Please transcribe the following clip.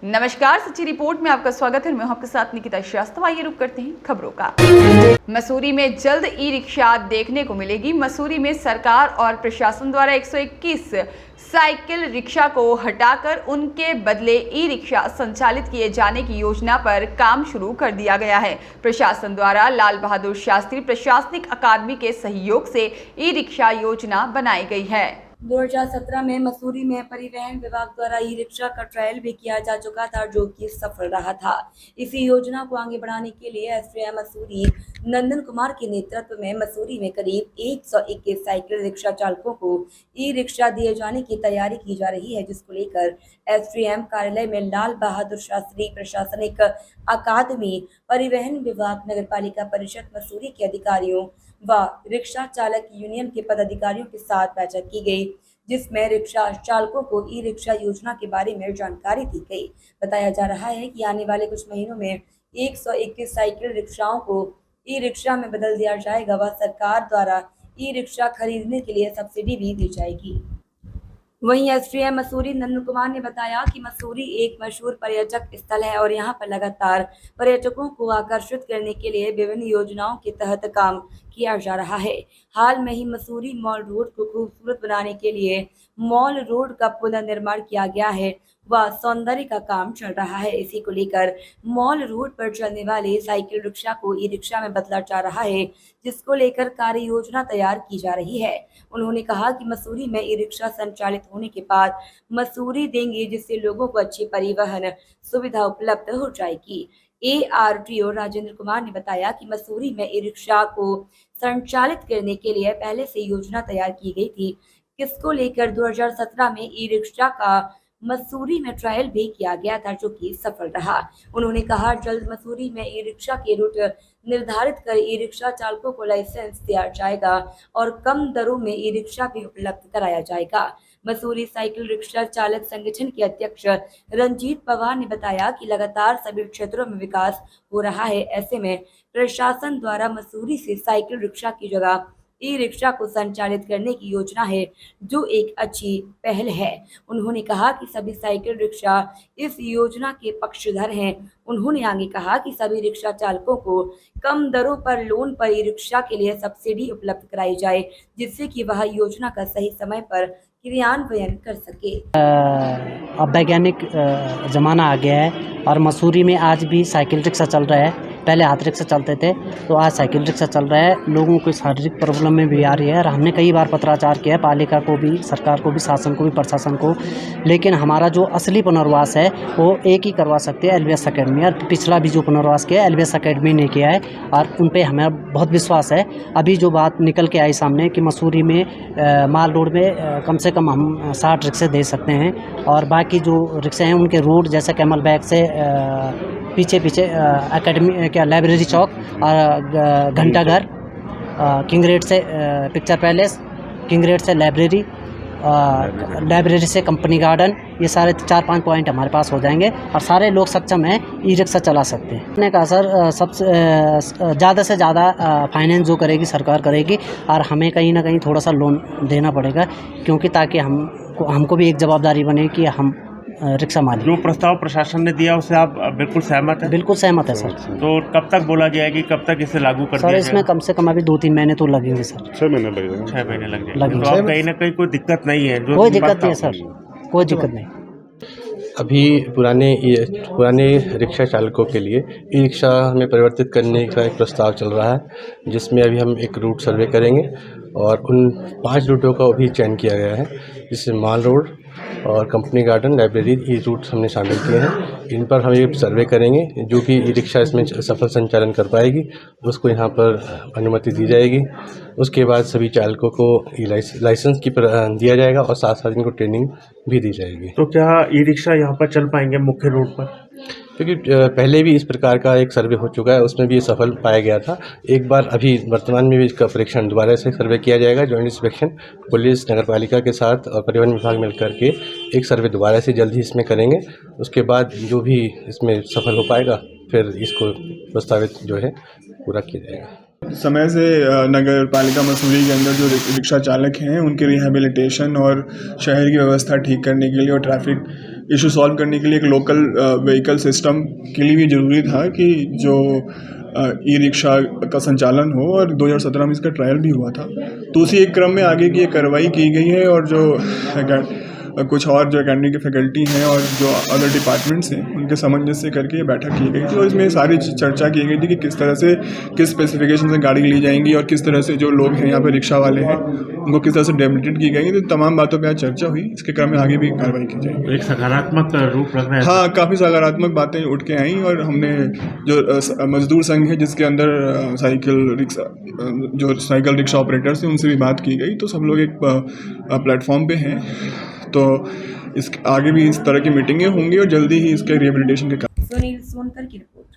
नमस्कार, सच्ची रिपोर्ट में आपका स्वागत है। मैं हूं आपके साथ निकिता श्रीवास्तव। आइए रुक करते हैं खबरों का। मसूरी में जल्द ई रिक्शा देखने को मिलेगी। मसूरी में सरकार और प्रशासन द्वारा 121 साइकिल रिक्शा को हटाकर उनके बदले ई रिक्शा संचालित किए जाने की योजना पर काम शुरू कर दिया गया है। प्रशासन द्वारा लाल बहादुर शास्त्री प्रशासनिक अकादमी के सहयोग से ई रिक्शा योजना बनाई गई है। 2017 में मसूरी में परिवहन विभाग द्वारा ई रिक्शा का ट्रायल भी किया जा चुका था, जो कि सफल रहा था। इसी योजना को आगे बढ़ाने के लिए एसडीएम मसूरी नंदन कुमार के नेतृत्व में मसूरी में करीब 121 साइकिल रिक्शा चालकों को ई रिक्शा दिए जाने की तैयारी की जा रही है, जिसको लेकर एसडीएम कार्यालय में लाल बहादुर शास्त्री प्रशासनिक अकादमी, परिवहन विभाग, नगर पालिका परिषद मसूरी के अधिकारियों व रिक्शा चालक यूनियन के पदाधिकारियों के साथ बैठक की गई, जिसमें रिक्शा चालकों को ई रिक्शा योजना के बारे में जानकारी दी गई। बताया जा रहा है कि आने वाले कुछ महीनों में 121 साइकिल रिक्शाओं को ई रिक्शा में बदल दिया जाएगा व सरकार द्वारा ई रिक्शा खरीदने के लिए सब्सिडी भी दी जाएगी। वहीं एसडीएम मसूरी नंदन कुमार ने बताया कि मसूरी एक मशहूर पर्यटक स्थल है और यहां पर लगातार पर्यटकों को आकर्षित करने के लिए विभिन्न योजनाओं के तहत काम किया जा रहा है। हाल में ही मसूरी मॉल रोड को खूबसूरत बनाने के लिए मॉल रोड का पुनर्निर्माण किया गया है व सौंदर्य का काम चल रहा है। इसी को लेकर मॉल रोड पर चलने वाले साइकिल रिक्शा को ई रिक्शा में बदला जा रहा है, जिसको लेकर कार्य योजना तैयार की जा रही है। उन्होंने कहा कि मसूरी में ई रिक्शा संचालित होने के बाद मसूरी देंगे, जिससे लोगों को अच्छी परिवहन सुविधा उपलब्ध हो जाएगी। एआरटीओ राजेंद्र कुमार ने बताया कि मसूरी में ई रिक्शा को संचालित करने के लिए पहले से योजना तैयार की गई थी, किसको लेकर 2017 में ई रिक्शा का मसूरी में ट्रायल भी किया गया था, जो कि सफल रहा। उन्होंने कहा जल्द मसूरी में ई रिक्शा के रूट निर्धारित कर ई रिक्शा चालकों को लाइसेंस दिया जाएगा और कम दरों में ई रिक्शा भी उपलब्ध कराया जाएगा। मसूरी साइकिल रिक्शा चालक संगठन के अध्यक्ष रंजीत पवार ने बताया कि लगातार सभी क्षेत्रों में विकास हो रहा है। ऐसे में प्रशासन द्वारा मसूरी से साइकिल रिक्शा की जगह ई रिक्शा को संचालित करने की योजना है, जो एक अच्छी पहल है। उन्होंने कहा कि सभी साइकिल रिक्शा इस योजना के पक्षधर हैं। उन्होंने आगे कहा कि सभी रिक्शा चालकों को कम दरों पर लोन पर ई रिक्शा के लिए सब्सिडी उपलब्ध कराई जाए, जिससे कि वह योजना का सही समय पर क्रियान्वयन कर सके। अब वैज्ञानिक ज़माना आ गया है और मसूरी में आज भी साइकिल रिक्शा चल रहा है। पहले हाथ रिक्शा चलते थे, तो आज साइकिल रिक्शा चल रहा है। लोगों को शारीरिक प्रॉब्लम में भी आ रही है और हमने कई बार पत्राचार किया है पालिका को भी, सरकार को भी, शासन को भी, प्रशासन को। लेकिन हमारा जो असली पुनर्वास है वो एक ही करवा सकते हैं, एलबीएस अकेडमी। और पिछला भी जो पुनर्वास किया है एलबीएस अकेडमी ने किया है और उन पर हमें बहुत विश्वास है। अभी जो बात निकल के आई सामने कि मसूरी में माल रोड में कम से कम हम 60 रिक्शे दे सकते हैं और बाकी जो रिक्शे हैं उनके रूट जैसे कैमल बैग से पीछे एकेडमी क्या लाइब्रेरी चौक और घंटाघर, किंग रेट से पिक्चर पैलेस, किंग रेट से लाइब्रेरी, लाइब्रेरी से कंपनी गार्डन, ये सारे 4-5 पॉइंट हमारे पास हो जाएंगे और सारे लोग सक्षम हैं ई रिक्शा चला सकते हैं। मैंने कहा सर सबसे ज़्यादा से ज़्यादा फाइनेंस जो करेगी सरकार करेगी और हमें कहीं ना कहीं थोड़ा सा लोन देना पड़ेगा, क्योंकि ताकि हमको भी एक जवाबदारी बने कि हम रिक्शा मालिक। जो प्रस्ताव प्रशासन ने दिया उससे आप बिल्कुल सहमत हैं? बिल्कुल सहमत है सर। तो कब तक बोला गया है कि कब तक इसे लागू कर दिया सर? इसमें कम से कम अभी 2-3 महीने तो लगेंगे सर। 6 महीने लगेंगे। 6 महीने लगेंगे। तो अब कहीं ना कहीं कोई दिक्कत नहीं है? कोई दिक्कत नहीं है सर, कोई दिक्कत नहीं। अभी पुराने रिक्शा चालकों के लिए ई रिक्शा में परिवर्तित करने का एक प्रस्ताव चल रहा है, जिसमें अभी हम एक रूट सर्वे करेंगे और उन 5 रूटों का अभी चयन किया गया है, जिससे माल रोड और कंपनी गार्डन, लाइब्रेरी, ये रूट हमने शामिल किए हैं। इन पर हम एक सर्वे करेंगे, जो भी ई रिक्शा इसमें सफल संचालन कर पाएगी उसको यहाँ पर अनुमति दी जाएगी। उसके बाद सभी चालकों को लाइसेंस की दिया जाएगा और साथ साथ इनको ट्रेनिंग भी दी जाएगी। तो क्या ई रिक्शा यहाँ पर चल पाएंगे मुख्य रोड पर? क्योंकि पहले भी इस प्रकार का एक सर्वे हो चुका है, उसमें भी ये सफल पाया गया था। एक बार अभी वर्तमान में भी इसका परीक्षण दोबारा से सर्वे किया जाएगा। जॉइंट इंस्पेक्शन पुलिस, नगर पालिका के साथ और परिवहन विभाग मिलकर के एक सर्वे दोबारा से जल्द ही इसमें करेंगे। उसके बाद जो भी इसमें सफल हो पाएगा फिर इसको प्रस्तावित जो है पूरा किया जाएगा। समय से नगर पालिका मसूरी के अंदर जो रिक्शा चालक हैं उनके रिहैबिलिटेशन और शहर की व्यवस्था ठीक करने के लिए और ट्रैफिक इशू सॉल्व करने के लिए एक लोकल व्हीकल सिस्टम के लिए भी ज़रूरी था कि जो ई रिक्शा का संचालन हो, और 2017 में इसका ट्रायल भी हुआ था। तो उसी एक क्रम में आगे की ये कार्रवाई की गई है, और जो कुछ और जो अकेडमी की फैकल्टी हैं और जो अदर डिपार्टमेंट्स हैं उनके सामंजस्य करके ये बैठक की गई थी, और इसमें सारी चर्चा की गई थी कि किस तरह से, किस स्पेसिफिकेशन से गाड़ी ली जाएंगी और किस तरह से जो लोग हैं यहाँ पे रिक्शा वाले हैं उनको किस तरह से डेबिटेड की गई। तो तमाम बातों पर आज चर्चा हुई, इसके क्रम में आगे भी कार्रवाई की जाएगी। एक सकारात्मक रूप रख रहे हैं। हाँ, काफ़ी सकारात्मक बातें उठ के आई, और हमने जो मजदूर संघ है जिसके अंदर साइकिल रिक्शा ऑपरेटर्स हैं उनसे भी बात की गई। तो सब लोग एक प्लेटफॉर्म पे हैं, तो इस आगे भी इस तरह की मीटिंगें होंगी और जल्दी ही इसके रिहेबिलिटेशन के सुनील सोनकर की रिपोर्ट।